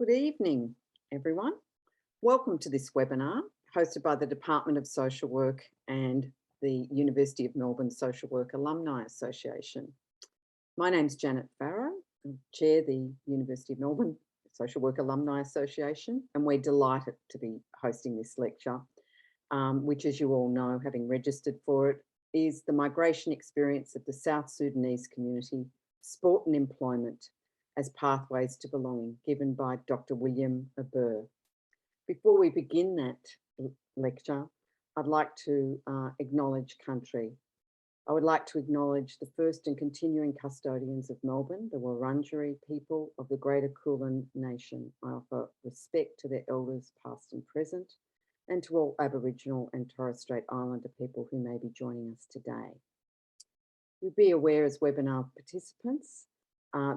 Good evening, everyone. Welcome to this webinar hosted by the Department of Social Work and the University of Melbourne Social Work Alumni Association. My name's Janet Farrow. I chair the University of Melbourne Social Work Alumni Association, and we're delighted to be hosting this lecture, which, as you all know, having registered for it, is the migration experience of the South Sudanese community, sport and employment as pathways to belonging, given by Dr. William Abur. Before we begin that lecture, I'd like to acknowledge country. I would like to acknowledge the first and continuing custodians of Melbourne, the Wurundjeri people of the Greater Kulin Nation. I offer respect to their elders past and present, and to all Aboriginal and Torres Strait Islander people who may be joining us today. You'll be aware as webinar participants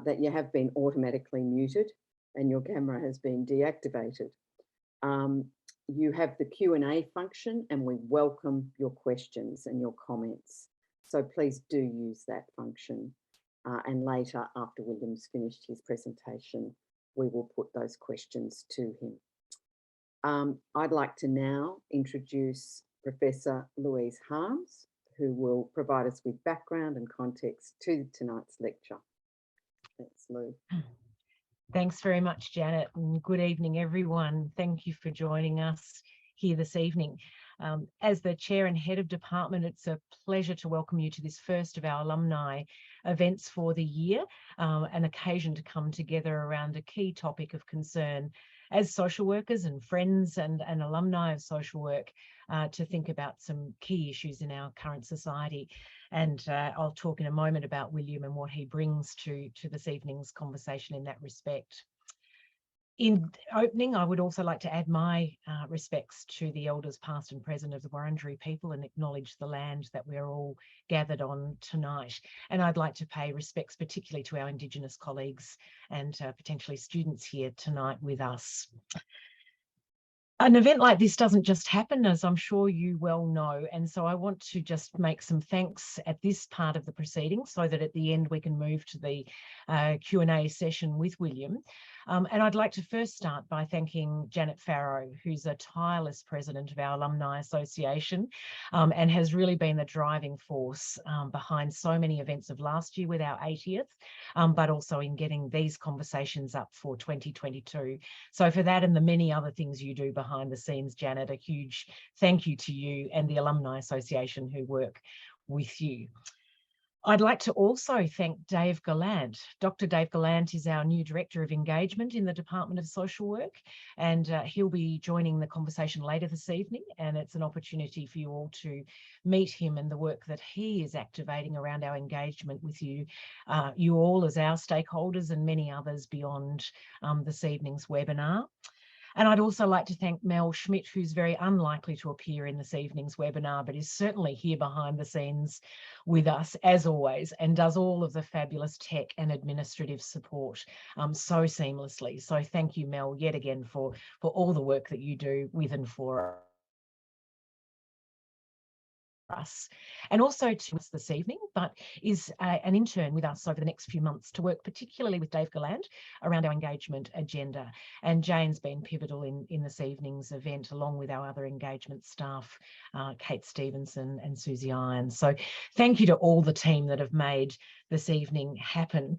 that you have been automatically muted and your camera has been deactivated. You have the Q&A function, and we welcome your questions and your comments. So please do use that function. And later, after William's finished his presentation, we will put those questions to him. I'd like to now introduce Professor Louise Harms, who will provide us with background and context to tonight's lecture. Thanks, Lou. Thanks very much, Janet, and good evening, everyone. Thank you for joining us here this evening. As the Chair and Head of Department, it's a pleasure to welcome you to this first of our alumni events for the year, an occasion to come together around a key topic of concern as social workers and friends and alumni of social work, to think about some key issues in our current society. And I'll talk in a moment about William and what he brings to this evening's conversation in that respect. In opening, I would also like to add my respects to the elders past and present of the Wurundjeri people and acknowledge the land that we're all gathered on tonight. And I'd like to pay respects particularly to our Indigenous colleagues and potentially students here tonight with us. An event like this doesn't just happen, as I'm sure you well know, and so I want to just make some thanks at this part of the proceedings so that at the end we can move to the Q&A session with William. And I'd like to first start by thanking Janet Farrow, who's a tireless president of our Alumni Association, and has really been the driving force behind so many events of last year with our 80th, but also in getting these conversations up for 2022. So for that and the many other things you do behind the scenes, Janet, a huge thank you to you and the Alumni Association who work with you. I'd like to also thank Dave Gallant. Dr. Dave Gallant is our new Director of Engagement in the Department of Social Work, and he'll be joining the conversation later this evening, and it's an opportunity for you all to meet him and the work that he is activating around our engagement with you, you all as our stakeholders and many others beyond this evening's webinar. And I'd also like to thank Mel Schmidt, who's very unlikely to appear in this evening's webinar, but is certainly here behind the scenes with us, as always, and does all of the fabulous tech and administrative support so seamlessly. So thank you, Mel, yet again for all the work that you do with and for us, and also to us this evening, but is an intern with us over the next few months to work particularly with Dave Gallant around our engagement agenda. And Jane's been pivotal in this evening's event, along with our other engagement staff, Kate Stevenson and Susie Irons. So thank you to all the team that have made this evening happen.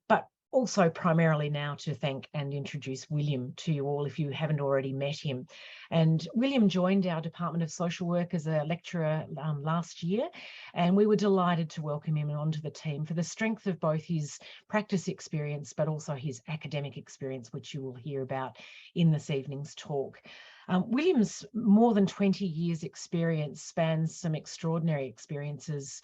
But also primarily now to thank and introduce William to you all if you haven't already met him. And William joined our Department of Social Work as a lecturer last year, and we were delighted to welcome him onto the team for the strength of both his practice experience but also his academic experience, which you will hear about in this evening's talk. William's more than 20 years experience spans some extraordinary experiences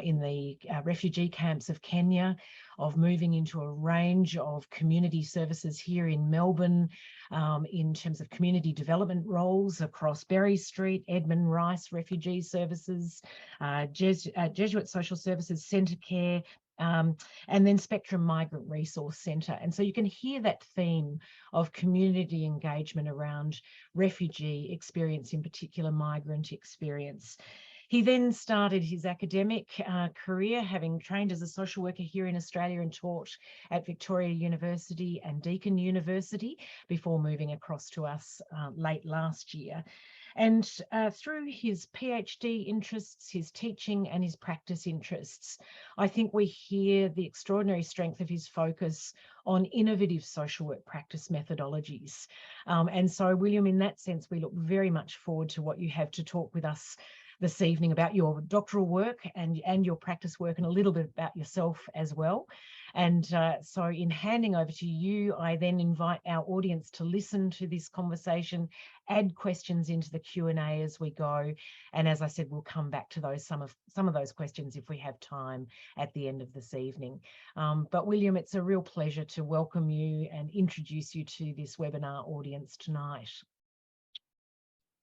in the refugee camps of Kenya, of moving into a range of community services here in Melbourne, in terms of community development roles across Berry Street, Edmund Rice Refugee Services, Jesuit Social Services, Centre Care, and then Spectrum Migrant Resource Centre. And so you can hear that theme of community engagement around refugee experience, in particular migrant experience. He then started his academic career, having trained as a social worker here in Australia and taught at Victoria University and Deakin University before moving across to us late last year. And through his PhD interests, his teaching and his practice interests, I think we hear the extraordinary strength of his focus on innovative social work practice methodologies. And so, William, in that sense, we look very much forward to what you have to talk with us this evening about your doctoral work and your practice work, and a little bit about yourself as well. And so in handing over to you, I then invite our audience to listen to this conversation, add questions into the Q&A as we go. And as I said, we'll come back to those some of those questions if we have time at the end of this evening. But William, it's a real pleasure to welcome you and introduce you to this webinar audience tonight.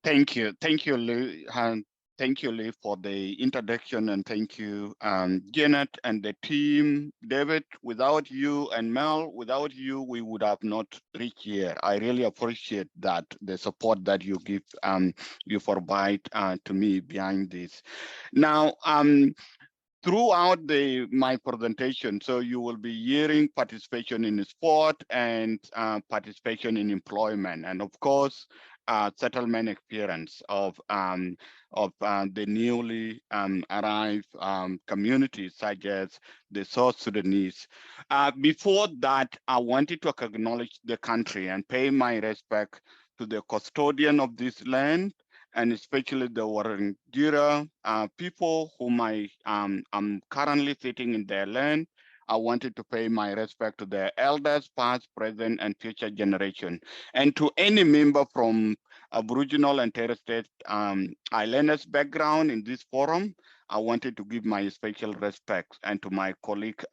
Thank you, Lou. Thank you, Lee, for the introduction, and thank you, Janet and the team. David, without you, and Mel, without you, we would have not reached here. I really appreciate that, the support that you give, you provide to me behind this. Now, throughout my presentation, so you will be hearing participation in sport and participation in employment, and of course, settlement experience of the newly arrived communities such as the South Sudanese. Before that, I wanted to acknowledge the country and pay my respect to the custodian of this land, and especially the Wurundjeri people whom I'm currently sitting in their land. I wanted to pay my respect to their elders, past, present, and future generation, and to any member from Aboriginal and Torres Strait Islanders background in this forum. I wanted to give my special respect, and to my colleagues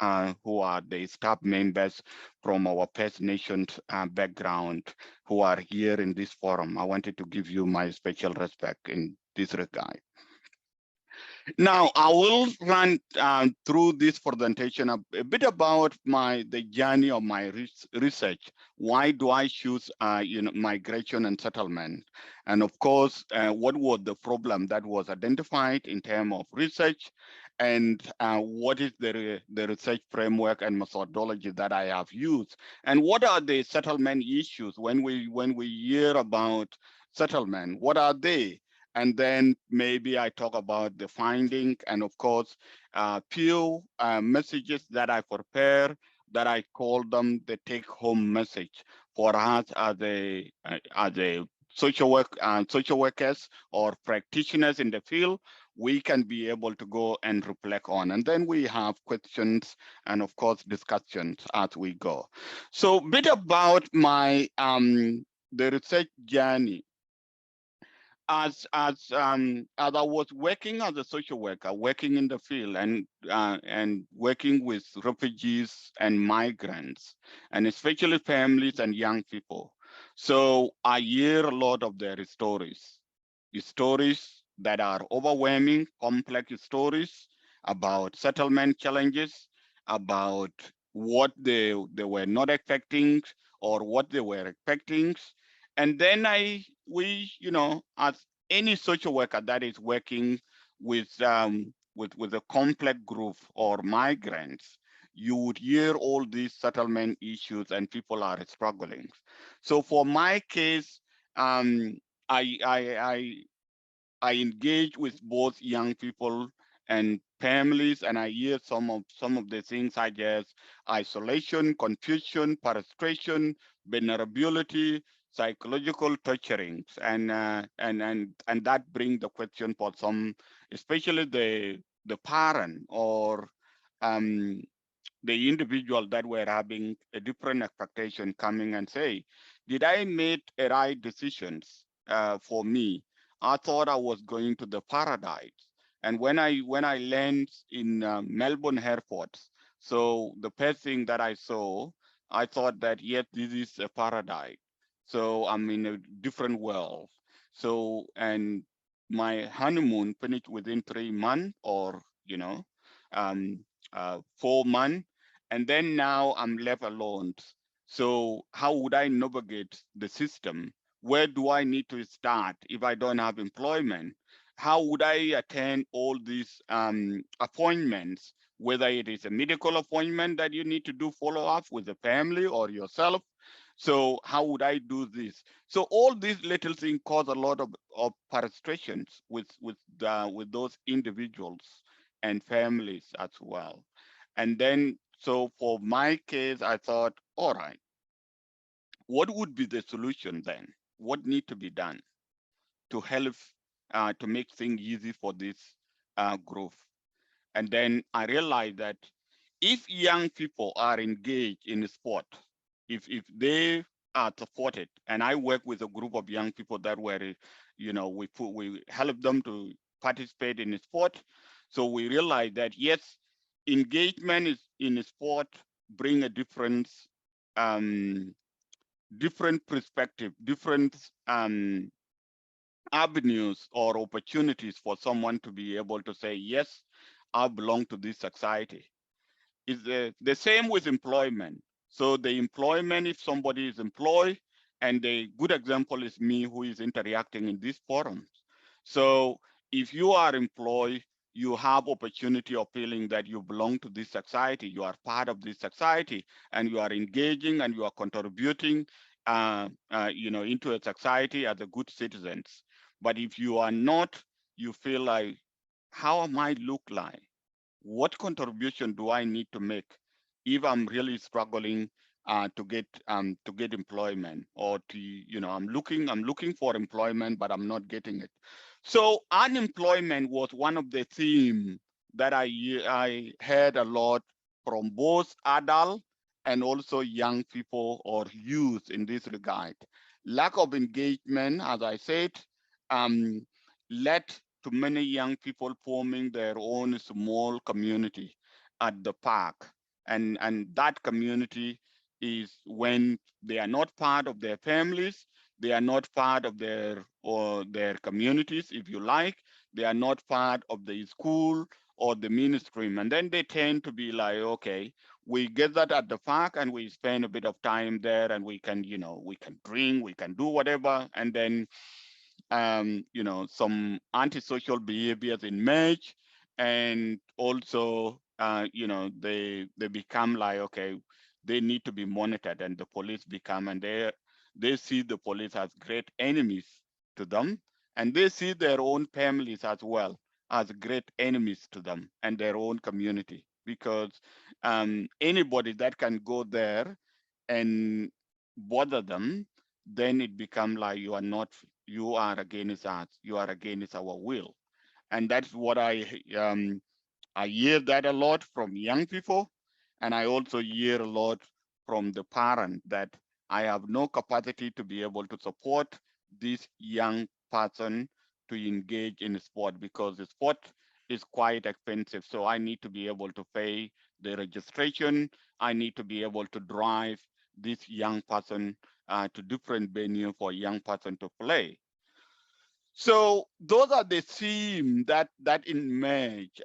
who are the staff members from our First Nations background who are here in this forum. I wanted to give you my special respect in this regard. Now, I will run through this presentation a bit about the journey of my research. Why do I choose migration and settlement? And of course, what was the problem that was identified in terms of research, and what is the research framework and methodology that I have used? And what are the settlement issues when we hear about settlement? What are they? And then maybe I talk about the finding, and of course, few messages that I prepare that I call them the take-home message for us as a social workers or practitioners in the field. We can be able to go and reflect on, and then we have questions and of course discussions as we go. So a bit about my the research journey. As I was working as a social worker, working in the field and working with refugees and migrants, and especially families and young people. So I hear a lot of their stories that are overwhelming, complex stories about settlement challenges, about what they were not expecting or what they were expecting. And then as any social worker that is working with a complex group or migrants, you would hear all these settlement issues and people are struggling. So for my case, I engage with both young people and families, and I hear some of the things such as isolation, confusion, frustration, vulnerability, psychological torturing, and that brings the question for some, especially the parent or the individual that were having a different expectation coming and say, did I make a right decisions for me? I thought I was going to the paradise. And when I landed in Melbourne airport, so the first thing that I saw, I thought that, yes, this is a paradise. So I'm in a different world. So, and my honeymoon finished within 3 months or, 4 months. And then now I'm left alone. So how would I navigate the system? Where do I need to start if I don't have employment? how would I attend all these appointments, whether it is a medical appointment that you need to do follow up with the family or yourself. So how would I do this? So all these little things cause a lot of frustrations with those individuals and families as well. And then, so for my case, I thought, all right, what would be the solution then? What need to be done to help to make things easy for this group? And then I realized that if young people are engaged in sport, if they are supported, and I work with a group of young people that were, we help them to participate in sport. So we realize that yes, engagement is in sport bring a difference, different perspective, different avenues or opportunities for someone to be able to say, yes, I belong to this society. It's the same with employment. So the employment, if somebody is employed, and the good example is me who is interacting in these forums. So if you are employed, you have opportunity of feeling that you belong to this society, you are part of this society, and you are engaging and you are contributing into a society as a good citizens. But if you are not, you feel like, how am I look like? What contribution do I need to make if I'm really struggling to get employment, or to, I'm looking for employment but I'm not getting it. So unemployment was one of the themes that I heard a lot from both adult and also young people or youth in this regard. Lack of engagement, as I said, um, led to many young people forming their own small community at the park. And that community is when they are not part of their families, they are not part of their communities, if you like, they are not part of the school or the mainstream. And then they tend to be like, okay, we get that at the park and we spend a bit of time there, and we can, we can drink, we can do whatever. And then some antisocial behaviors emerge, and also, they become like, okay, they need to be monitored, and the police become, and they see the police as great enemies to them, and they see their own families as well as great enemies to them and their own community, because anybody that can go there and bother them, then it become like you are against us, you are against our will. And that's what I hear that a lot from young people, and I also hear a lot from the parent that I have no capacity to be able to support this young person to engage in sport, because the sport is quite expensive. So I need to be able to pay the registration. I need to be able to drive this young person to different venue for young person to play. So those are the themes that emerge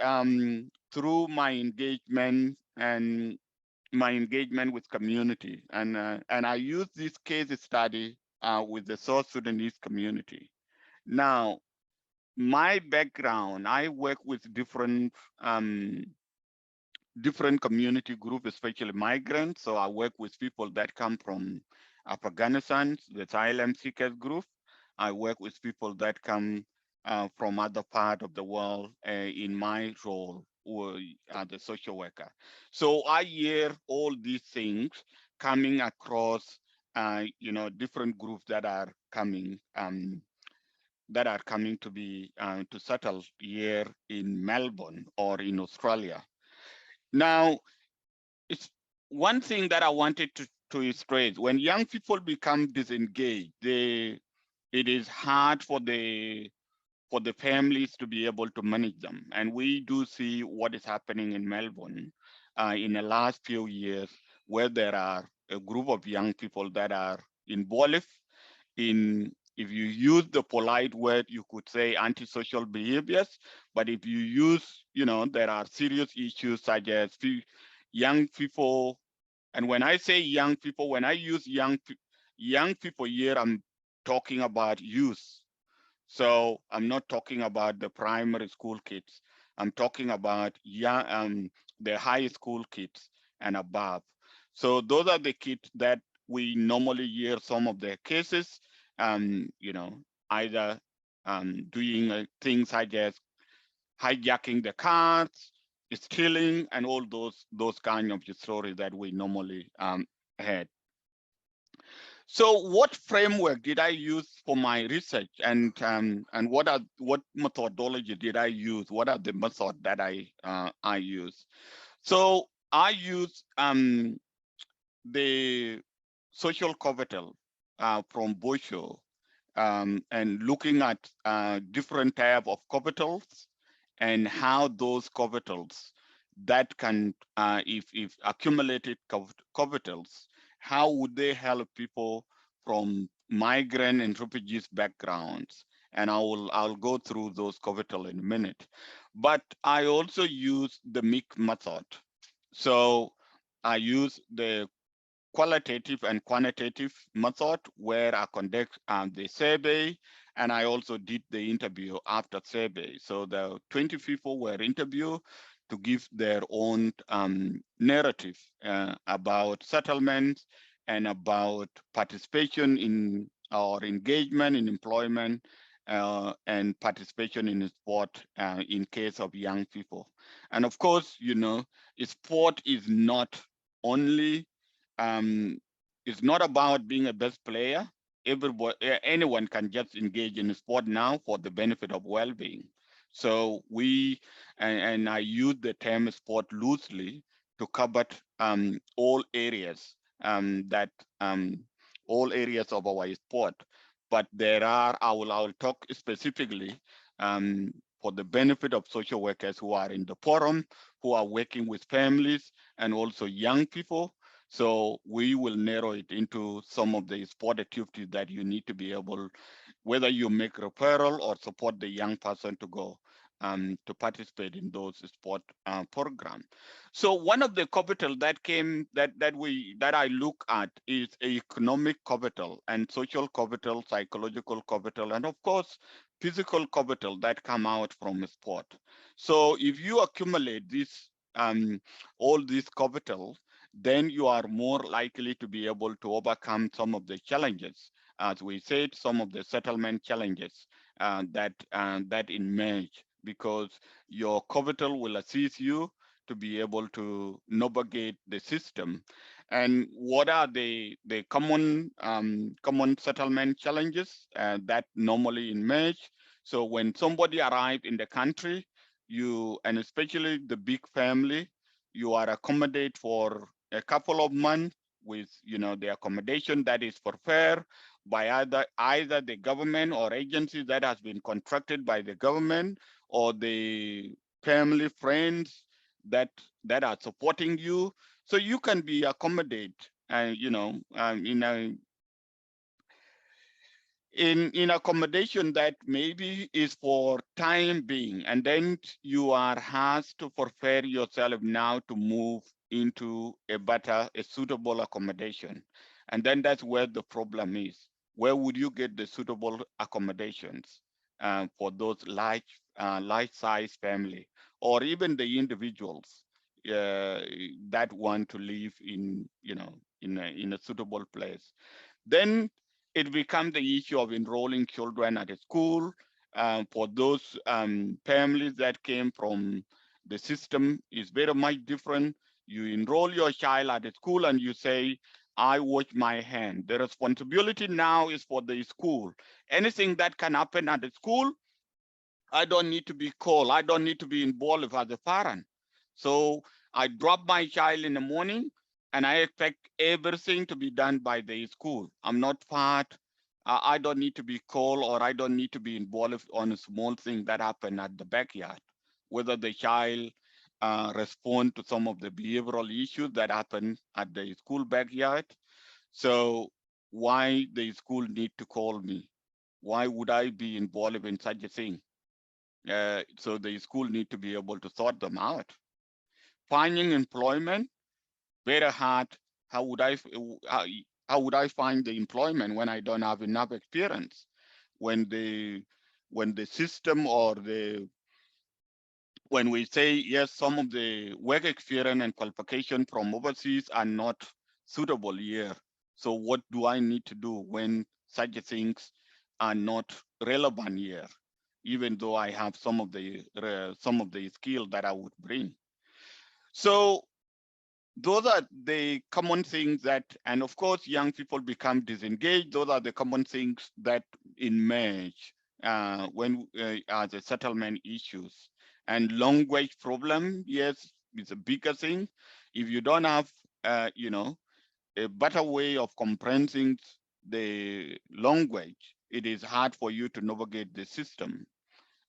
through my engagement and my engagement with community, and I use this case study with the South Sudanese community. Now, my background, I work with different community groups, especially migrants. So I work with people that come from Afghanistan, the asylum seekers group. I work with people that come from other part of the world in my role or as a social worker. So I hear all these things coming across, different groups that are coming to be to settle here in Melbourne or in Australia. Now, it's one thing that I wanted to illustrate. When young people become disengaged, it is hard for the families to be able to manage them. And we do see what is happening in Melbourne in the last few years, where there are a group of young people that are involved in, if you use the polite word, you could say antisocial behaviors. But if you use, there are serious issues such as young people. And when I say young people, when I use young people here, I'm talking about youth. So I'm not talking about the primary school kids. I'm talking about the high school kids and above. So those are the kids that we normally hear some of their cases, either doing things such as hijacking the cars, stealing, and all those kind of stories that we normally had. So what framework did I use for my research, and what methodology did I use? What are the methods that I use? So I use the social capital from Bosho, and looking at different type of capitals and how those capitals that can, if accumulated capitals, how would they help people from migrant and refugees backgrounds? And I'll go through those capital in a minute. But I also use the MIC method. So I use the qualitative and quantitative method where I conduct the survey, and I also did the interview after survey. So the 20 people were interviewed to give their own narrative about settlements and about participation in or engagement in employment, and participation in sport in case of young people. And of course, sport is not only it's not about being a best player. Anyone can just engage in sport now for the benefit of well-being. So and I use the term sport loosely to cover all areas that all areas of our sport. But I will talk specifically for the benefit of social workers who are in the forum, who are working with families and also young people. So we will narrow it into some of the sport activities that you need to be able, whether you make referral or support the young person to go to participate in those sport program. So one of the capital that I look at is economic capital and social capital, psychological capital, and of course physical capital that come out from sport. So if you accumulate this all these capital, then you are more likely to be able to overcome some of the challenges, as we said, some of the settlement challenges that emerge, because your capital will assist you to be able to navigate the system. And what are the common settlement challenges that normally emerge? So when somebody arrives in the country, and especially the big family, you are accommodate for a couple of months with the accommodation that is for fair by either the government or agency that has been contracted by the government, or the family friends that are supporting you, so you can be accommodated and in accommodation that maybe is for time being, and then you are asked to prepare yourself now to move into a suitable accommodation. And then that's where the problem is. Where would you get the suitable accommodations for those large size family, or even the individuals that want to live in a suitable place? Then it becomes the issue of enrolling children at a school. For those families that came from the system is very much different. You enroll your child at a school and you say, I wash my hand. The responsibility now is for the school. Anything that can happen at the school, I don't need to be called. I don't need to be involved as a parent. So I drop my child in the morning and I expect everything to be done by the school. I'm not part. I don't need to be called, or I don't need to be involved on a small thing that happened at the backyard. Whether the child respond to some of the behavioral issues that happen at the school backyard. So why the school need to call me? Why would I be involved in such a thing? So the school need to be able to sort them out. Finding employment, very hard. How would I find the employment when I don't have enough experience? When when the system or when we say, yes, some of the work experience and qualification from overseas are not suitable here. So what do I need to do when such things are not relevant here, even though I have some of the skill that I would bring? So those are the common things that, and of course, young people become disengaged. Those are the common things that emerge when are the settlement issues. And language problem, yes, it's a bigger thing. If you don't have, a better way of comprehending the language, it is hard for you to navigate the system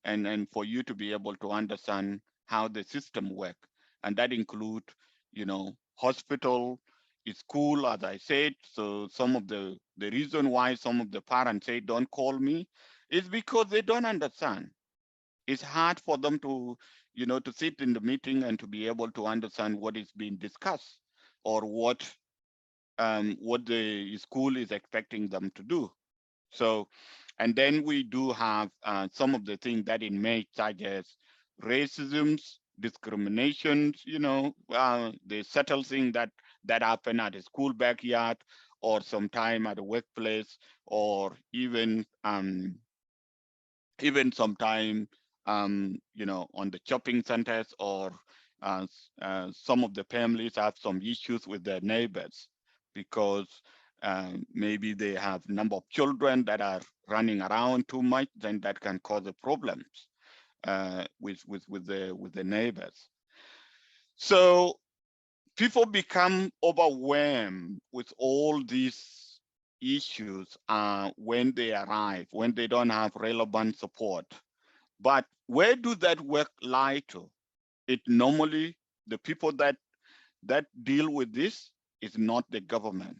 and for you to be able to understand how the system work. And that include, hospital, school, as I said. So some of the reason why some of the parents say, don't call me, is because they don't understand. It's hard for them to, to sit in the meeting and to be able to understand what is being discussed or what the school is expecting them to do. So, and then we do have some of the things that emerge, such as racisms, discriminations, the subtle thing that happen at the school backyard, or sometime at the workplace, or even sometime on the shopping centers, or some of the families have some issues with their neighbors because maybe they have number of children that are running around too much, then that can cause the problems with the neighbors. So people become overwhelmed with all these issues when they arrive, when they don't have relevant support. But where do that work lie to? It normally, the people that deal with this is not the government,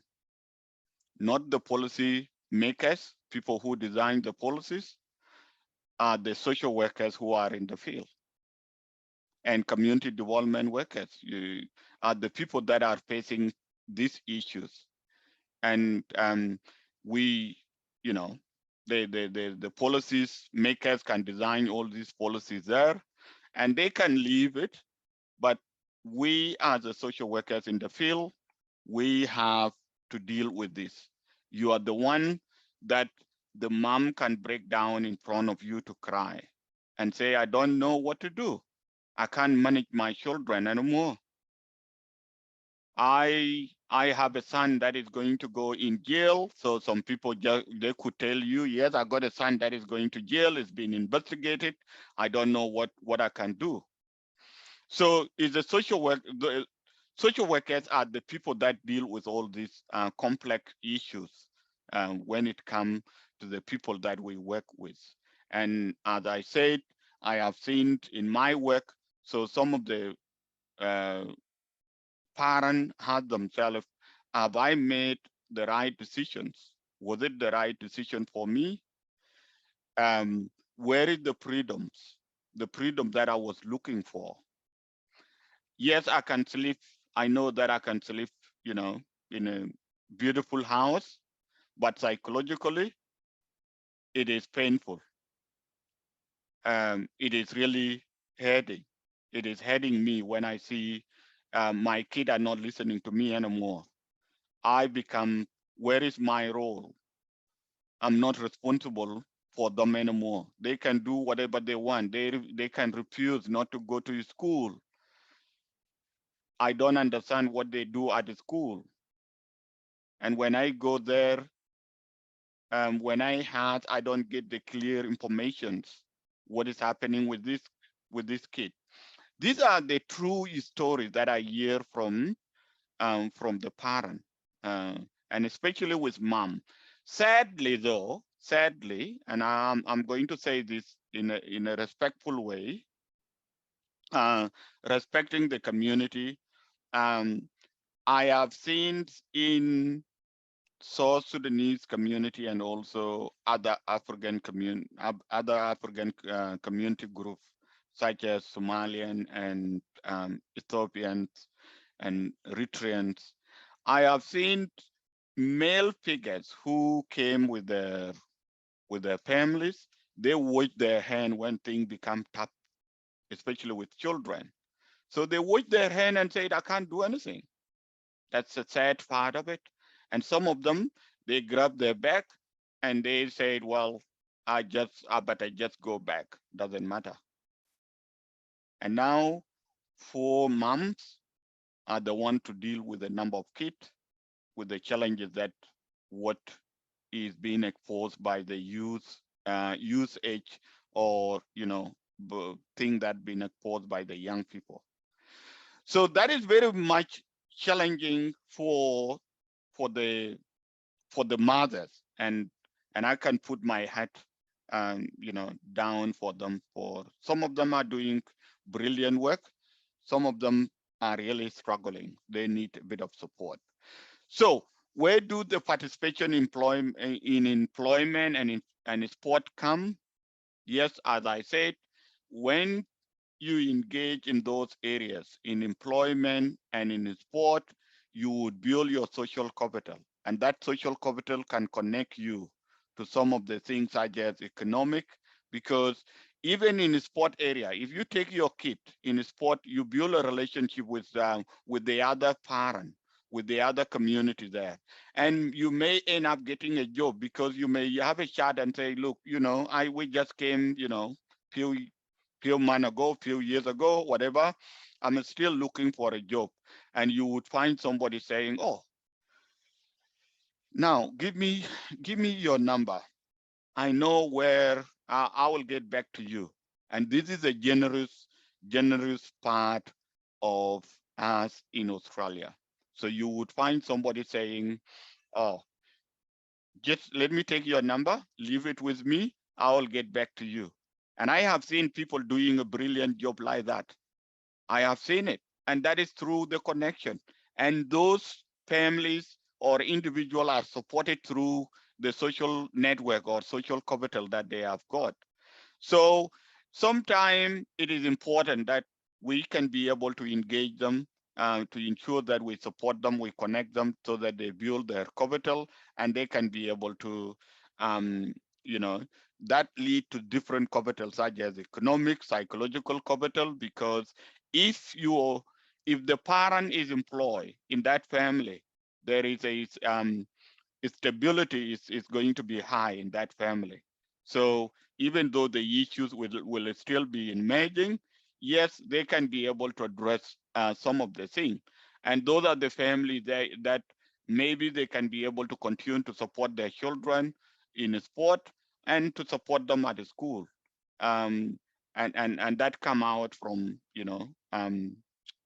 not the policy makers, people who design the policies, are the social workers who are in the field, and community development workers are the people that are facing these issues. And we, the policies makers can design all these policies there, and they can leave it. But we, as the social workers in the field, we have to deal with this. You are the one that the mom can break down in front of you to cry and say, I don't know what to do. I can't manage my children anymore. I have a son that is going to go in jail. So some people they could tell you, yes, I got a son that is going to jail. It's been investigated. I don't know what I can do. So is the social workers are the people that deal with all these complex issues when it comes to the people that we work with. And as I said, I have seen in my work, so some of the parents had themselves, have I made the right decisions? Was it the right decision for me? Where is the freedom that I was looking for? Yes, I can sleep. I know that I can sleep, in a beautiful house, but psychologically, it is painful. It is really hurting. It is hurting me when I see my kids are not listening to me anymore. I become, where is my role? I'm not responsible for them anymore. They can do whatever they want. They can refuse not to go to school. I don't understand what they do at the school. And when I go there, when I don't get the clear information, what is happening with this kid. These are the true stories that I hear from the parent, and especially with mom. Sadly, though, and I'm going to say this in a respectful way, respecting the community. I have seen in South Sudanese community and also other African community groups such as Somalian and Ethiopians and Eritreans. I have seen male figures who came with their families they wash their hand when things become tough, especially with children. So they wash their hand and said, I can't do anything. That's the sad part of it. And some of them, they grab their back and they said, well, I better just go back. Doesn't matter. And now 4 moms are the one to deal with the number of kids, with the challenges that what is being exposed by the youth, youth age, or thing that being exposed by the young people. So that is very much challenging for the for the mothers, and I can put my hat down for them. For some of them are doing brilliant work, some of them are really struggling. They need a bit of support. So where do the participation in employment and sport come? Yes, as I said, when you engage in those areas, in employment and in sport, you would build your social capital. And that social capital can connect you to some of the things such as economic, because even in the sport area, if you take your kid in sport, you build a relationship with the other parent, with the other community there. And you may end up getting a job because you may have a chat and say, look, we just came, few months ago, few years ago, whatever, I'm still looking for a job. And you would find somebody saying, oh, now give me your number. I know where I will get back to you. And this is a generous part of us in Australia. So you would find somebody saying, oh, just let me take your number, leave it with me, I will get back to you. And I have seen people doing a brilliant job like that. I have seen it, and that is through the connection. And those families or individuals are supported through the social network or social capital that they have got. So sometimes it is important that we can be able to engage them, to ensure that we support them, we connect them so that they build their capital and they can be able to, um, you know, that lead to different capital such as economic, psychological capital, because if the parent is employed in that family, there is a stability is going to be high in that family. So even though the issues will still be emerging, yes, they can be able to address some of the things. And those are the families that maybe they can be able to continue to support their children in sport and to support them at the school. Um, and that come out from,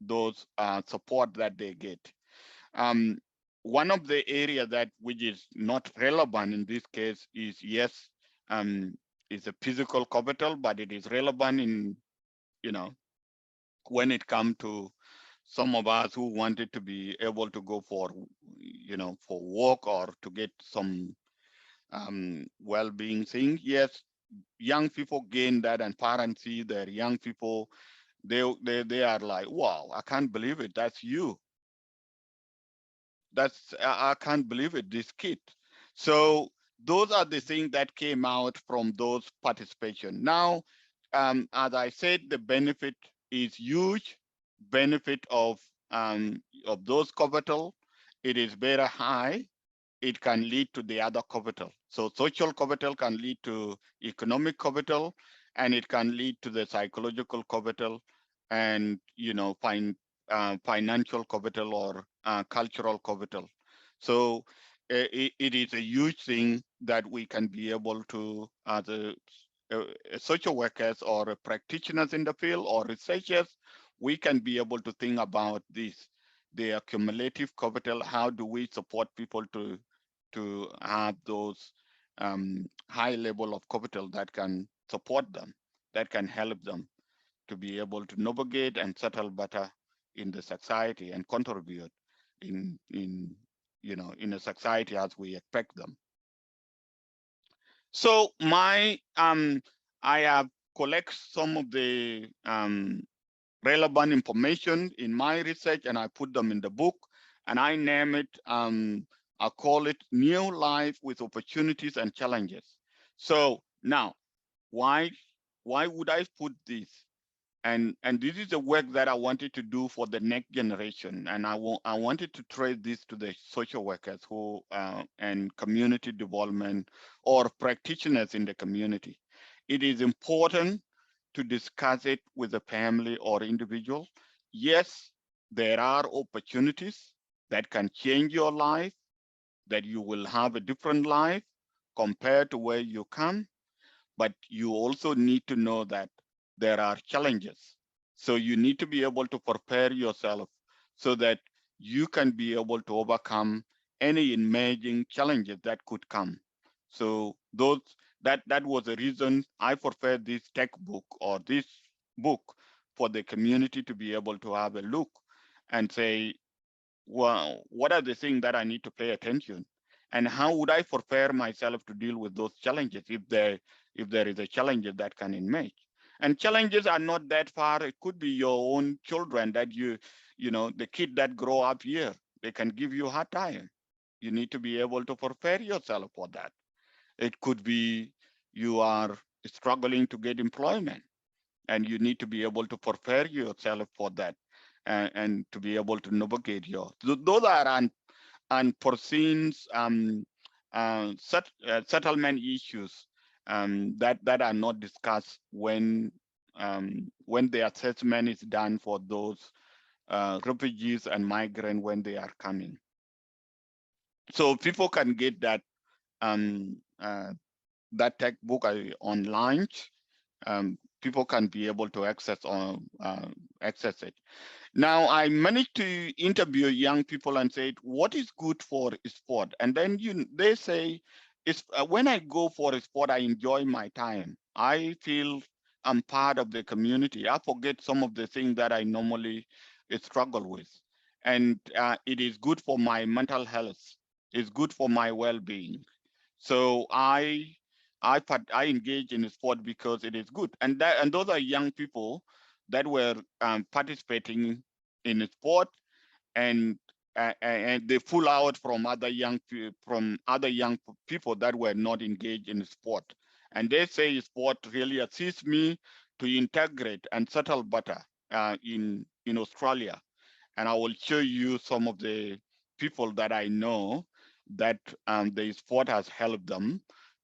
those support that they get. Um, One of the area that which is not relevant in this case is, yes, is a physical capital, but it is relevant in, when it comes to some of us who wanted to be able to go for, for work or to get some well-being thing. Yes, young people gain that, and parents see their young people, they are like, wow, I can't believe it, that's you. I can't believe it, this kid. So those are the things that came out from those participation. Now, as I said, the benefit is huge. Benefit of those capital, it is very high. It can lead to the other capital. So social capital can lead to economic capital, and it can lead to the psychological capital, and financial capital or cultural capital. So it is a huge thing that we can be able to, as social workers or practitioners in the field or researchers, we can be able to think about this, the accumulative capital. How do we support people to have those high level of capital that can support them, that can help them to be able to navigate and settle better in the society and contribute in a society as we expect them. So I have collect some of the relevant information in my research, and I put them in the book, and I name it, I call it New Life with Opportunities and Challenges. So now why would I put this? And this is the work that I wanted to do for the next generation. And I wanted to trace this to the social workers who and community development or practitioners in the community. It is important to discuss it with the family or individual. Yes, there are opportunities that can change your life, that you will have a different life compared to where you come, but you also need to know that there are challenges. So you need to be able to prepare yourself so that you can be able to overcome any emerging challenges that could come. So that was the reason I prepared this textbook or this book for the community to be able to have a look and say, well, what are the things that I need to pay attention? And how would I prepare myself to deal with those challenges if there is a challenge that can emerge? And challenges are not that far. It could be your own children that the kid that grow up here, they can give you a hard time. You need to be able to prepare yourself for that. It could be you are struggling to get employment and you need to be able to prepare yourself for that and to be able to navigate those are unforeseen settlement issues that are not discussed when the assessment is done for those refugees and migrants when they are coming. So people can get that textbook online. People can be able to access it. Now, I managed to interview young people and said, what is good for sport? And then they say, when I go for a sport, I enjoy my time. I feel I'm part of the community. I forget some of the things that I normally struggle with. And it is good for my mental health. It's good for my well-being. So I engage in sport because it is good. And those are young people that were participating in sport and they pull out from other young people that were not engaged in sport. And they say sport really assists me to integrate and settle better in Australia. And I will show you some of the people that I know that the sport has helped them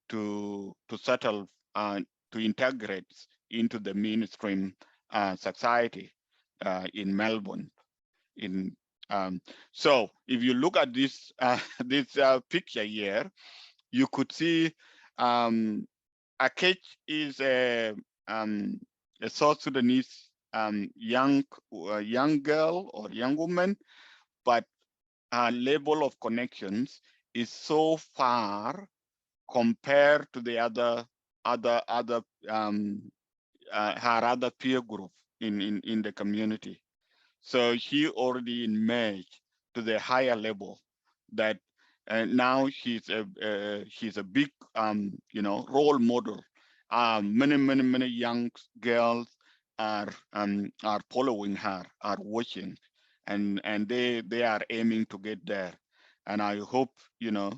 to settle to integrate into the mainstream society in Melbourne. In So if you look at this this picture here, you could see Akech is a South Sudanese young girl or young woman, but her level of connections is so far compared to the other her other peer group in the community. So she already emerged to the higher level that now she's a big role model. Many young girls are following her, are watching, and they are aiming to get there. And I hope the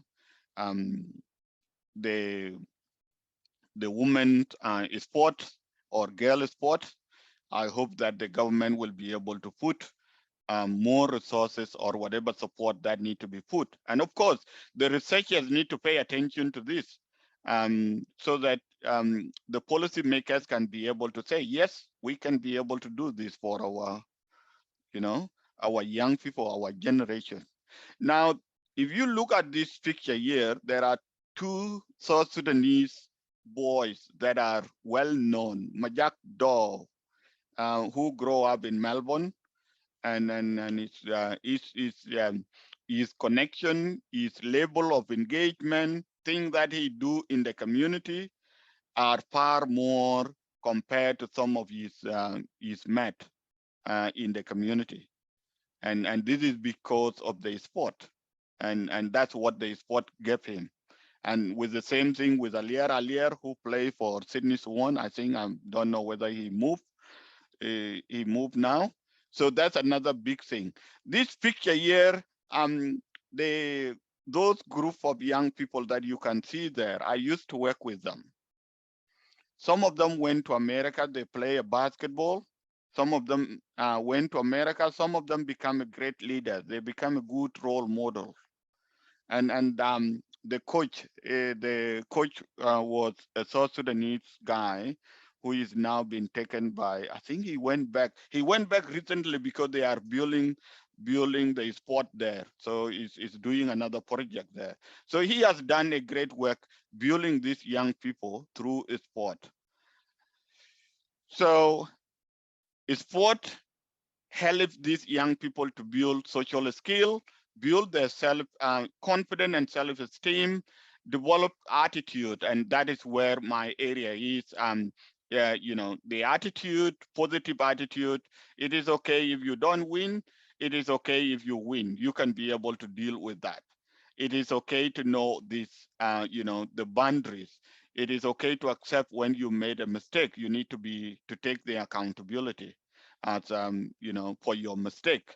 women sport or girl sport. I hope that the government will be able to put more resources or whatever support that need to be put. And of course, the researchers need to pay attention to this so that the policymakers can be able to say, yes, we can be able to do this for our young people, our generation. Now, if you look at this picture here, there are two South Sudanese boys that are well known, Majak Daw, who grow up in Melbourne, and his connection, his level of engagement, things that he do in the community are far more compared to some of his mate in the community, and this is because of the sport, and that's what the sport gave him. And with the same thing with Alier, who played for Sydney Swan. I think I don't know whether he moved now. So that's another big thing. This picture here, those group of young people that you can see there, I used to work with them. Some of them went to America, they play a basketball. Some of them went to America, some of them become a great leader. They become a good role model. And the coach was a South Sudanese guy who is now been taken by, I think he went back recently because they are building the sport there, so he's doing another project there. So he has done a great work building these young people through a sport. So sport helps these young people to build social skill, build their self confidence and self-esteem, develop attitude, and that is where my area is. Yeah, the attitude, positive attitude. It is okay if you don't win. It is okay if you win. You can be able to deal with that. It is okay to know this, the boundaries. It is okay to accept when you made a mistake. You need to take the accountability as for your mistake.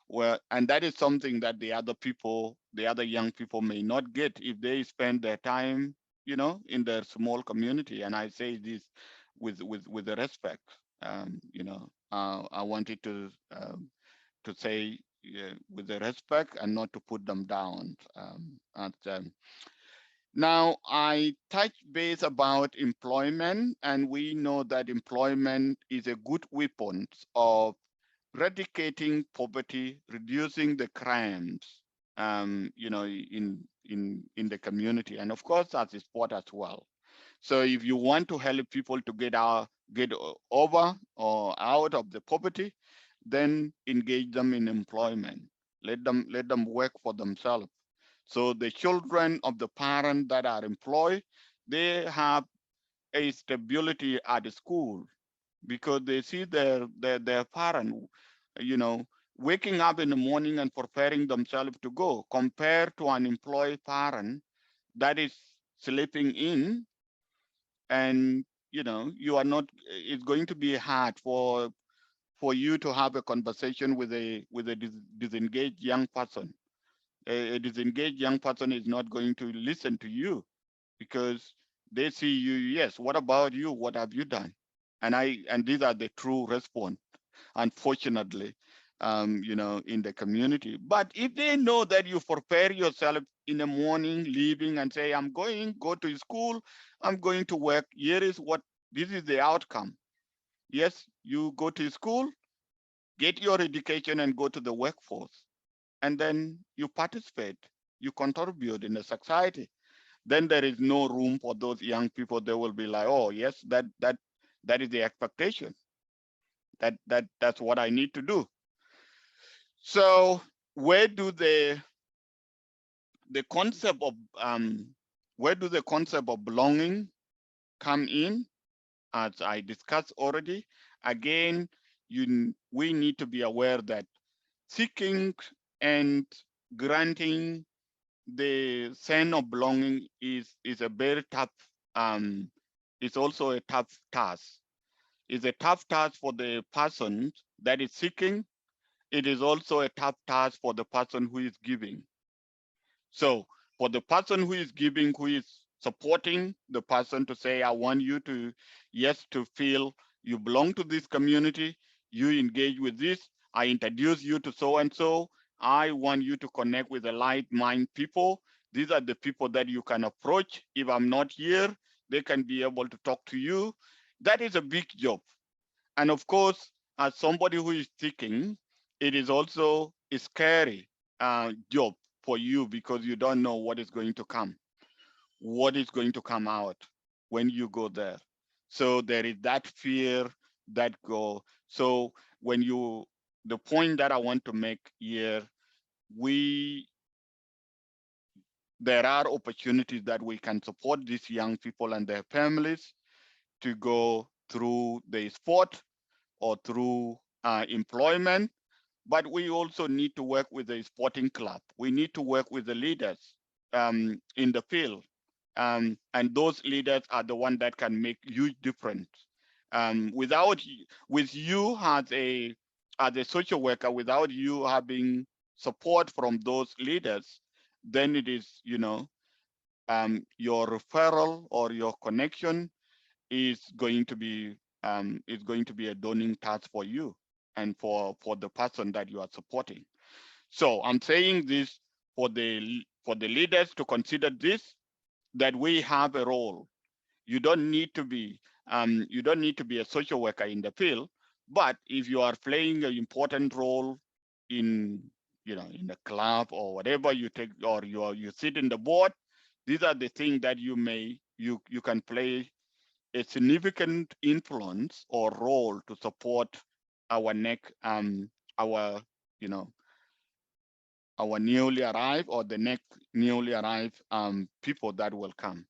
Well, and that is something that the other young people may not get if they spend their time, in their small community. And I say this with the respect. I wanted to say, with the respect and not to put them down. Now, I touch base about employment, and we know that employment is a good weapon of eradicating poverty, reducing the crimes, in the community, and of course as a sport as well. So if you want to help people to get over or out of the poverty, then engage them in employment. Let them work for themselves. So the children of the parents that are employed, they have a stability at the school because they see their parent, you know, waking up in the morning and preparing themselves to go, compared to an employed parent that is sleeping in, and you are not. It's going to be hard for you to have a conversation with a disengaged young person. A disengaged young person is not going to listen to you because they see you. Yes, what about you? What have you done? And these are the true response, unfortunately, in the community. But if they know that you prepare yourself in the morning, leaving and say, go to school, I'm going to work, this is the outcome. Yes, you go to school, get your education and go to the workforce. And then you participate, you contribute in the society. Then there is no room for those young people. They will be like, oh yes, that is the expectation. That's what I need to do. So where do the concept of belonging come in? As I discussed already, again, we need to be aware that seeking and granting the sense of belonging is a very tough. It's also a tough task. It's a tough task for the person that is seeking. It is also a tough task for the person who is giving. So for the person who is giving, who is supporting the person to say, I want you to, yes, to feel you belong to this community, you engage with this, I introduce you to so-and-so, I want you to connect with the like-minded people. These are the people that you can approach. If I'm not here, they can be able to talk to you. That is a big job. And of course, as somebody who is seeking, it is also a scary job for you because you don't know what is going to come, what is going to come out when you go there. So there is that fear that go. So the point that I want to make here, there are opportunities that we can support these young people and their families to go through the sport or through employment, but we also need to work with the sporting club. We need to work with the leaders in the field. And those leaders are the ones that can make huge difference. With you as a social worker, without you having support from those leaders, then it is, your referral or your connection is going to be a daunting task for you and for the person that you are supporting. So I'm saying this for the leaders to consider this, that we have a role. You don't need to be a social worker in the field, but if you are playing an important role in in the club or whatever you take, or you sit in the board, these are the things that you can play a significant influence or role to support our our our newly arrived or the next newly arrived people that will come.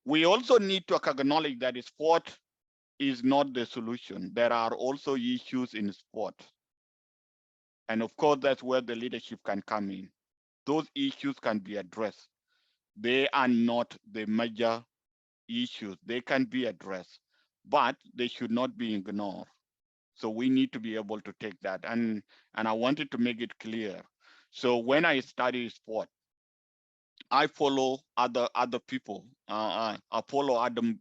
We also need to acknowledge that sport is not the solution. There are also issues in sport. And of course, that's where the leadership can come in. Those issues can be addressed. They are not the major issues. They can be addressed, but they should not be ignored. So we need to be able to take that. And I wanted to make it clear. So when I study sport, I follow other people. I follow Adam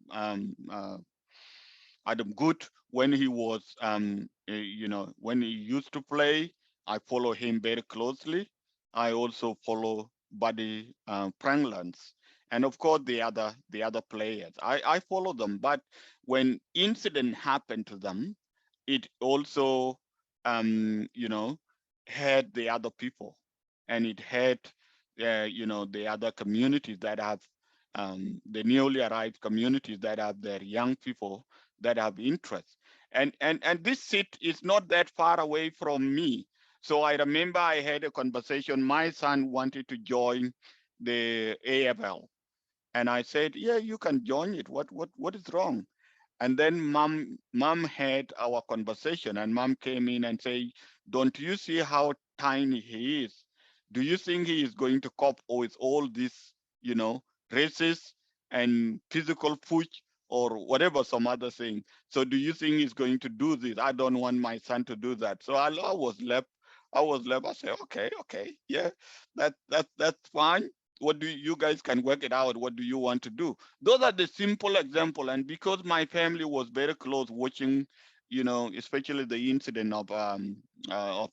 Good when he was when he used to play. I follow him very closely. I also follow Buddy Pranglands, and of course the other players. I follow them, but when incident happened to them, it also hurt the other people, and it hurt the other communities that have the newly arrived communities that have their young people that have interest. And this seat is not that far away from me. So I remember I had a conversation. My son wanted to join the AFL. And I said, yeah, you can join it. What is wrong? And then mom had our conversation, and mom came in and said, don't you see how tiny he is? Do you think he is going to cope with all this, races and physical push or whatever, some other thing? So do you think he's going to do this? I don't want my son to do that. So I was left. I said, okay, yeah, that's fine. What do you guys can work it out? What do you want to do? Those are the simple example. And because my family was very close watching, especially the incident of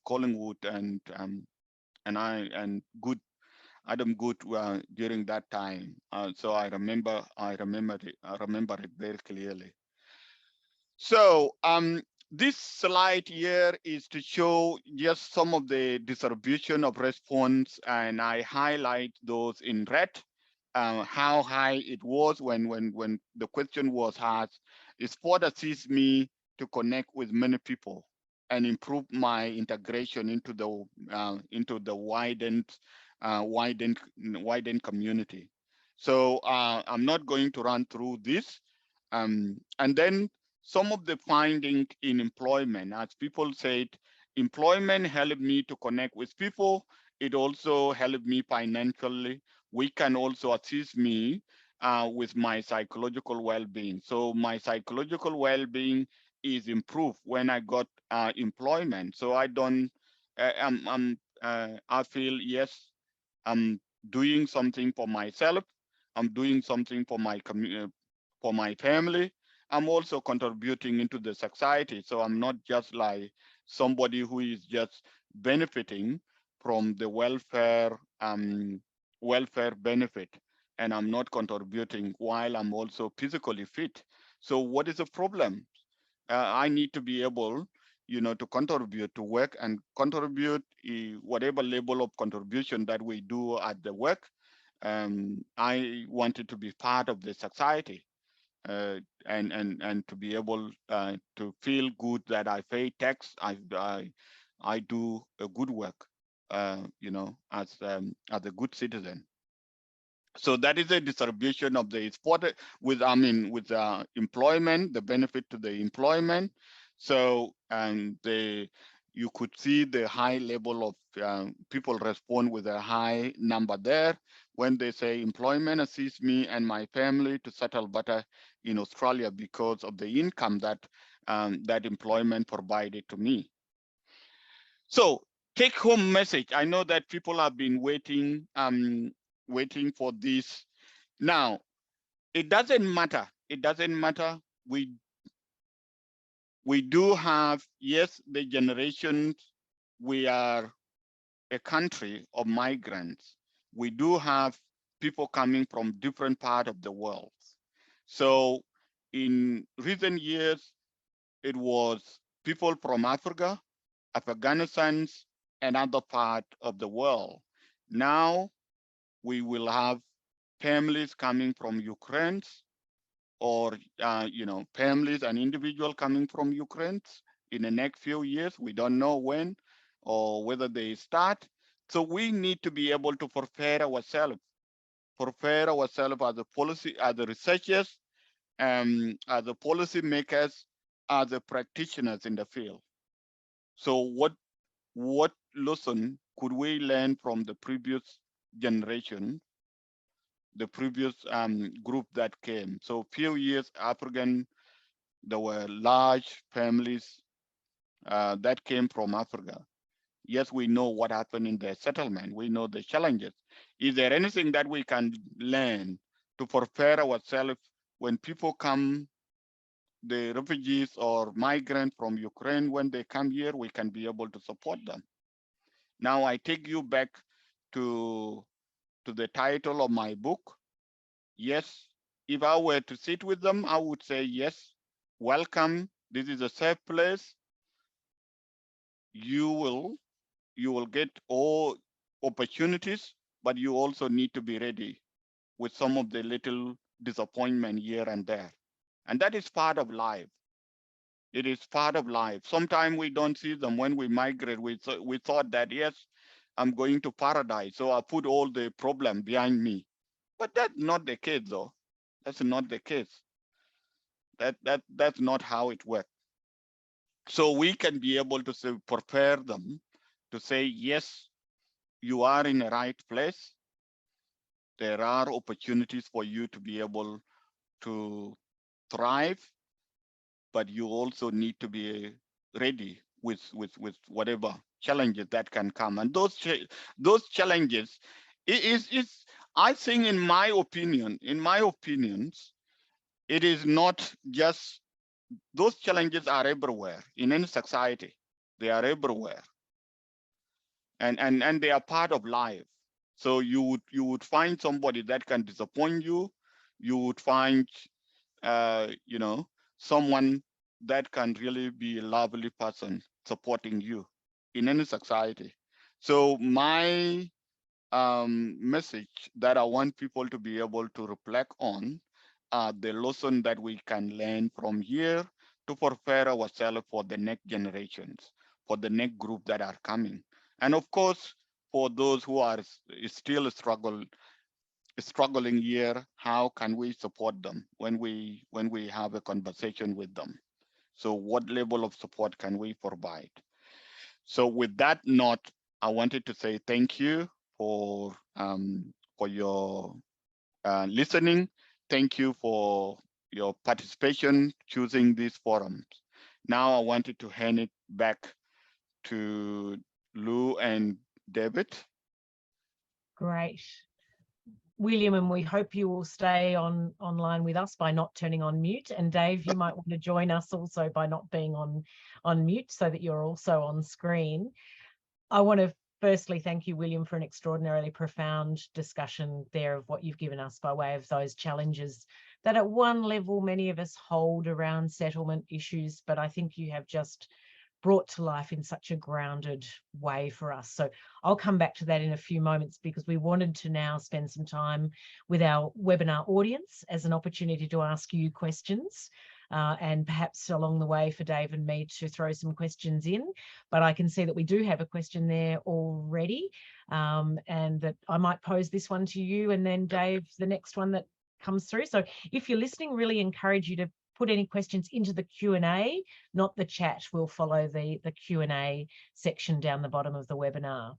Collingwood and Good Adam Good during that time. So I remember it very clearly. So this slide here is to show just some of the distribution of response, and I highlight those in red. How high it was when the question was asked. Sport assists me to connect with many people and improve my integration into the widened community. So I'm not going to run through this. And then some of the findings in employment, as people said, employment helped me to connect with people. It also helped me financially. We can also assist me with my psychological well-being. So my psychological well-being is improved when I got employment. So I don't, I feel, yes, I'm doing something for myself. I'm doing something for my community, for my family. I'm also contributing into the society. So I'm not just like somebody who is just benefiting from the welfare benefit, and I'm not contributing while I'm also physically fit. So what is the problem? I need to be able, to contribute to work and contribute whatever level of contribution that we do at the work. I wanted to be part of the society and to be able to feel good that I pay tax. I do a good work, as a good citizen. So that is a distribution of the sport with employment, the benefit to the employment. So you could see the high level of people respond with a high number there when they say employment assists me and my family to settle better in Australia because of the income that that employment provided to me. So take home message. I know that people have been waiting for this. Now, it doesn't matter. It doesn't matter we do have, yes, the generations, we are a country of migrants. We do have people coming from different parts of the world. So in recent years, it was people from Africa, Afghanistan, and other parts of the world. Now we will have families coming from Ukraine, or families and individuals coming from Ukraine in the next few years. We don't know when or whether they start. So we need to be able to prepare ourselves as a policy, as the researchers, as the policy makers, as the practitioners in the field. So what lesson could we learn from the previous generation, the previous group that came? So few years African, there were large families that came from Africa. Yes, we know what happened in the settlement. We know the challenges. Is there anything that we can learn to prepare ourselves when people come, the refugees or migrants from Ukraine, when they come here, we can be able to support them? Now I take you back to the title of my book. Yes, if I were to sit with them, I would say, yes, welcome. This is a safe place. You will get all opportunities, but you also need to be ready with some of the little disappointment here and there. And that is part of life. It is part of life. Sometimes we don't see them when we migrate. We thought that, yes, I'm going to paradise, so I put all the problem behind me. But that's not the case, though. That's not the case. That's not how it works. So we can be able to prepare them to say, yes, you are in the right place. There are opportunities for you to be able to thrive, but you also need to be ready with whatever challenges that can come. And those challenges is I think, in my opinions, it is not just, those challenges are everywhere in any society. They are everywhere, and they are part of life. So you would find somebody that can disappoint you. You would find someone that can really be a lovely person supporting you in any society. So my message that I want people to be able to reflect on are the lesson that we can learn from here to prepare ourselves for the next generations, for the next group that are coming. And of course, for those who are still struggling here, how can we support them when we have a conversation with them? So what level of support can we provide? So with that note, I wanted to say thank you for your listening. Thank you for your participation, choosing these forums. Now I wanted to hand it back to Lou and David. Great. William, and we hope you will stay online with us by not turning on mute. And Dave, you might want to join us also by not being on mute so that you're also on screen. I want to firstly thank you, William, for an extraordinarily profound discussion there of what you've given us by way of those challenges that at one level many of us hold around settlement issues, but I think you have just brought to life in such a grounded way for us. So I'll come back to that in a few moments, because we wanted to now spend some time with our webinar audience as an opportunity to ask you questions. And perhaps along the way for Dave and me to throw some questions in. But I can see that we do have a question there already, and that I might pose this one to you, and then Dave, the next one that comes through. So if you're listening, really encourage you to put any questions into the Q&A, not the chat. We'll follow the Q&A section down the bottom of the webinar.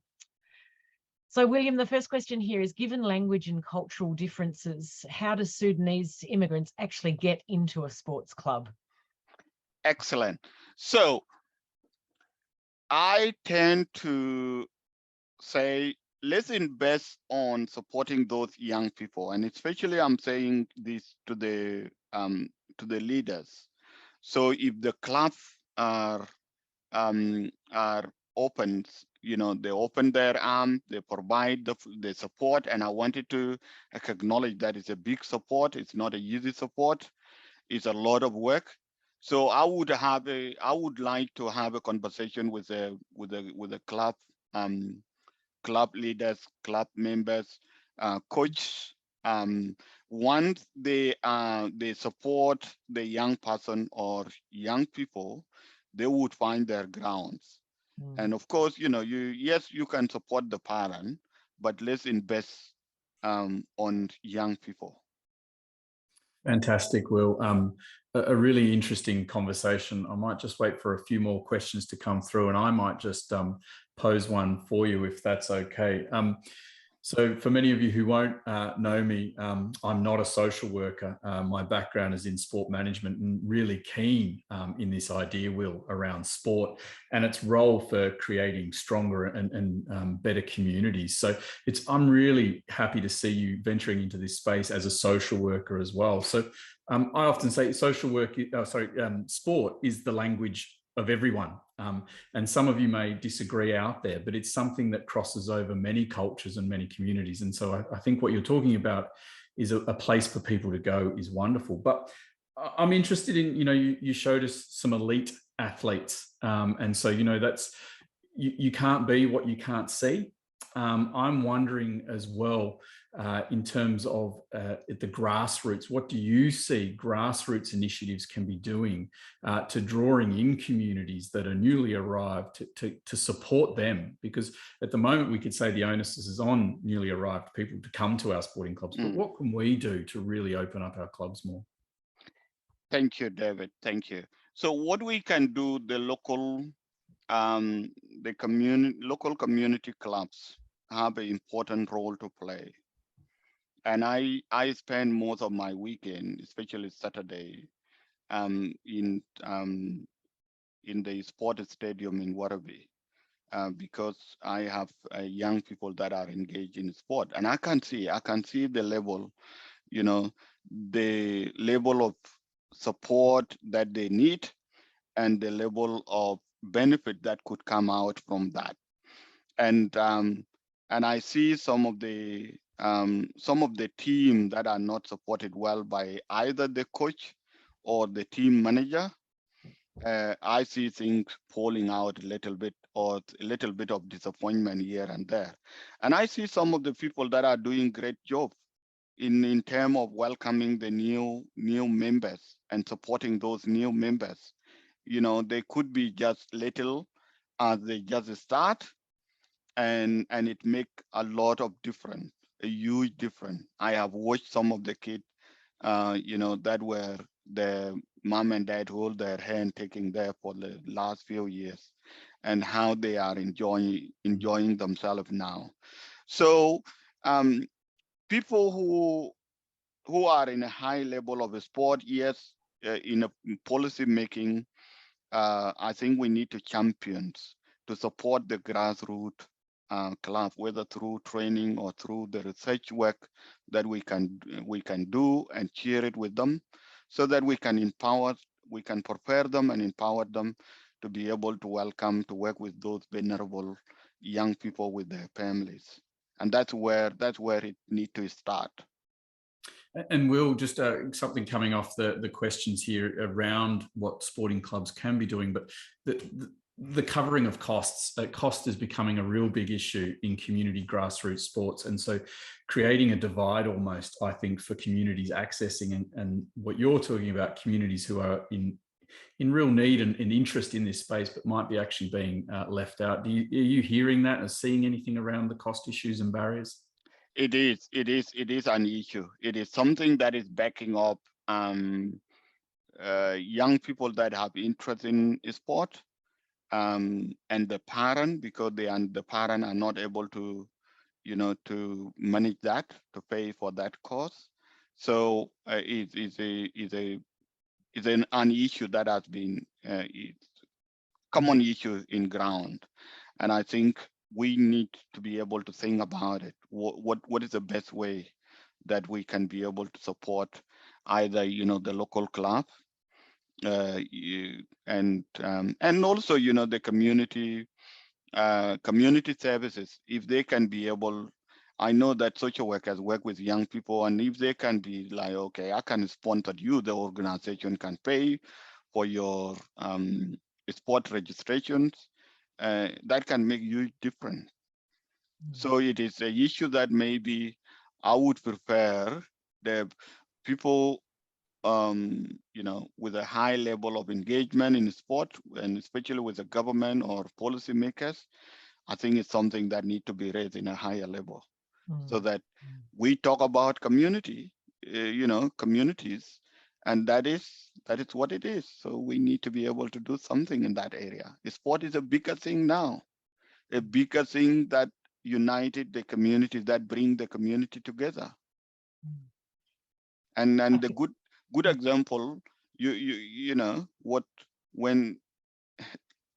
So William, the first question here is, given language and cultural differences, how do Sudanese immigrants actually get into a sports club? Excellent. So I tend to say, let's invest on supporting those young people. And especially I'm saying this to to the leaders. So if the clubs are open, they open their arm, they provide the support, and I wanted to acknowledge that it's a big support. It's not an easy support. It's a lot of work. So I would like to have a conversation with the club, club leaders, club members, coach. Once they support the young person or young people, they would find their grounds. And of course, you can support the parent, but let's invest on young people. Fantastic, Will. A really interesting conversation. I might just wait for a few more questions to come through, and I might just pose one for you if that's okay. So for many of you who won't know me, I'm not a social worker. My background is in sport management, and really keen in this idea, Will, around sport and its role for creating stronger and better communities. So I'm really happy to see you venturing into this space as a social worker as well. So I often say sport is the language of everyone. And some of you may disagree out there, but it's something that crosses over many cultures and many communities. And so I think what you're talking about is a place for people to go is wonderful. But I'm interested in, you showed us some elite athletes. And so, that's, you can't be what you can't see. I'm wondering as well, in terms of the grassroots, what do you see grassroots initiatives can be doing to drawing in communities that are newly arrived to support them? Because at the moment we could say the onus is on newly arrived people to come to our sporting clubs, but what can we do to really open up our clubs more? Thank you, David. Thank you. So what we can do, the local community clubs have an important role to play. And I spend most of my weekend, especially Saturday, in the sports stadium in Werribee, because I have young people that are engaged in sport, and I can see the level, the level of support that they need, and the level of benefit that could come out from that. And I see some of the team that are not supported well by either the coach or the team manager. I see things falling out a little bit, or a little bit of disappointment here and there. And I see some of the people that are doing great job in terms of welcoming the new members and supporting those new members. They could be just little as they just start, and it make a lot of difference, a huge difference. I have watched some of the kids, that were the mom and dad hold their hand taking there for the last few years, and how they are enjoying themselves now. So people who are in a high level of a sport, yes, in a policy making, I think we need to champions to support the grassroots club, whether through training or through the research work that we can do, and share it with them, so that we can prepare them and empower them to be able to welcome, to work with those vulnerable young people with their families. And that's where it needs to start. And Will, just something coming off the questions here around what sporting clubs can be doing, but the covering of costs. Cost is becoming a real big issue in community grassroots sports. And so creating a divide almost, I think, for communities accessing and what you're talking about, communities who are in real need and interest in this space, but might be actually being left out. Are you hearing that and seeing anything around the cost issues and barriers? It is an issue. It is something that is backing up young people that have interest in sport, and the parent, because the parent are not able to, to manage that, to pay for that cost. So it's an issue that has been common issue in ground, and I think we need to be able to think about it. What is the best way that we can be able to support either, the local club, and also, the community services, if they can be able. I know that social workers work with young people, and if they can be like, okay, I can sponsor you, the organization can pay for your sport registrations, that can make huge difference. So it is an issue that maybe I would prefer the people, with a high level of engagement in sport, and especially with the government or policymakers. I think it's something that needs to be raised in a higher level, so that we talk about communities, and that is what it is. So we need to be able to do something in that area. Sport is a bigger thing now, a bigger thing that united the communities, that bring the community together. And the good example, when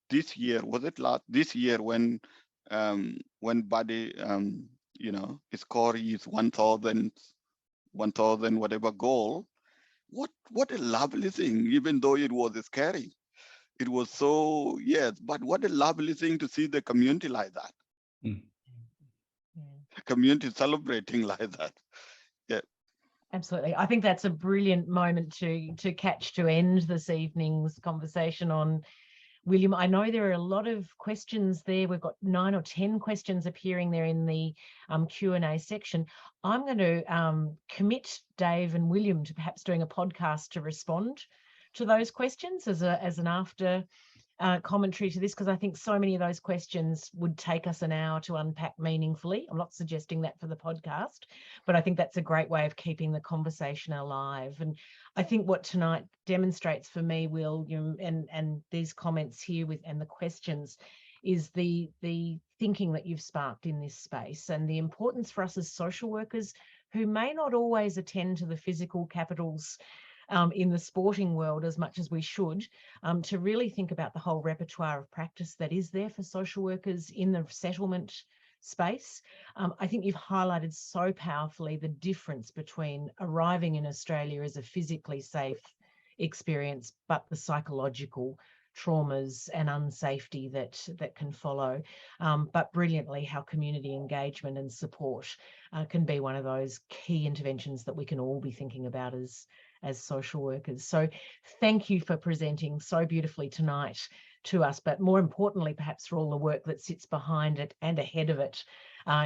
this year, was it this year when Buddy, score his 1,000 whatever goal. What a lovely thing, even though it was scary. It was so, yes, but what a lovely thing to see the community like that. The community celebrating like that. Yeah. Absolutely. I think that's a brilliant moment to catch to end this evening's conversation on, William. I know there are a lot of questions there. We've got 9 or 10 questions appearing there in the Q&A section. I'm going to commit Dave and William to perhaps doing a podcast to respond to those questions as an after commentary to this, because I think so many of those questions would take us an hour to unpack meaningfully. I'm not suggesting that for the podcast, but I think that's a great way of keeping the conversation alive. And I think what tonight demonstrates for me, William, and these comments here and the questions, is the thinking that you've sparked in this space, and the importance for us as social workers who may not always attend to the physical capitals in the sporting world as much as we should, to really think about the whole repertoire of practice that is there for social workers in the settlement space. I think you've highlighted so powerfully the difference between arriving in Australia as a physically safe experience, but the psychological traumas and unsafety that can follow, but brilliantly how community engagement and support can be one of those key interventions that we can all be thinking about as social workers. So thank you for presenting so beautifully tonight to us, but more importantly, perhaps for all the work that sits behind it and ahead of it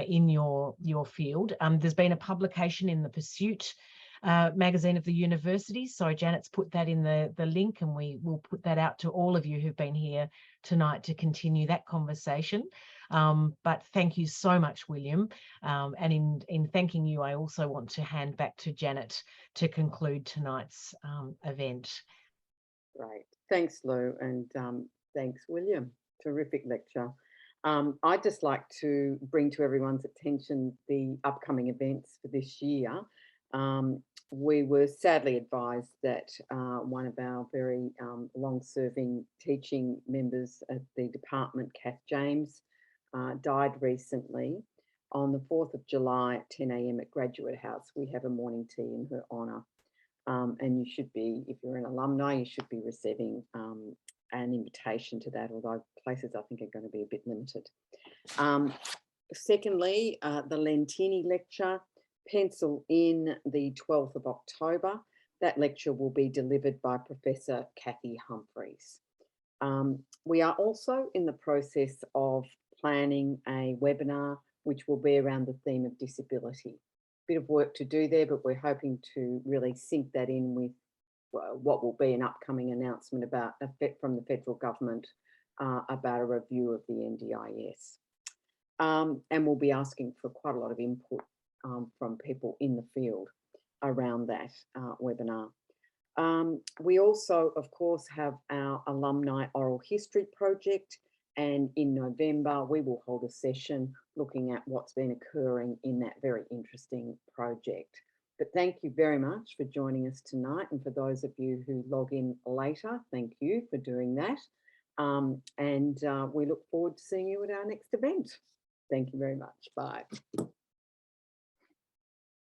in your field. There's been a publication in the Pursuit magazine of the university. So Janet's put that in the link, and we will put that out to all of you who've been here tonight to continue that conversation. But thank you so much, William. And in thanking you, I also want to hand back to Janet to conclude tonight's event. Great. Thanks, Lou, and thanks, William. Terrific lecture. I'd just like to bring to everyone's attention the upcoming events for this year. We were sadly advised that one of our very long-serving teaching members at the department, Kath James, died recently. On the 4th of July at 10 a.m. at Graduate House, we have a morning tea in her honour. And you should be, if you're an alumni, you should be receiving an invitation to that, although places I think are going to be a bit limited. Secondly, the Lentini lecture, pencil in the 12th of October. That lecture will be delivered by Professor Kathy Humphreys. We are also in the process of planning a webinar which will be around the theme of disability. Bit of work to do there, but we're hoping to really sync that in with what will be an upcoming announcement about from the federal government about a review of the NDIS. And we'll be asking for quite a lot of input from people in the field around that webinar. We also, of course, have our alumni oral history project, and in November we will hold a session looking at what's been occurring in that very interesting project. But thank you very much for joining us tonight, and for those of you who log in later, thank you for doing that. And we look forward to seeing you at our next event. Thank you very much. Bye.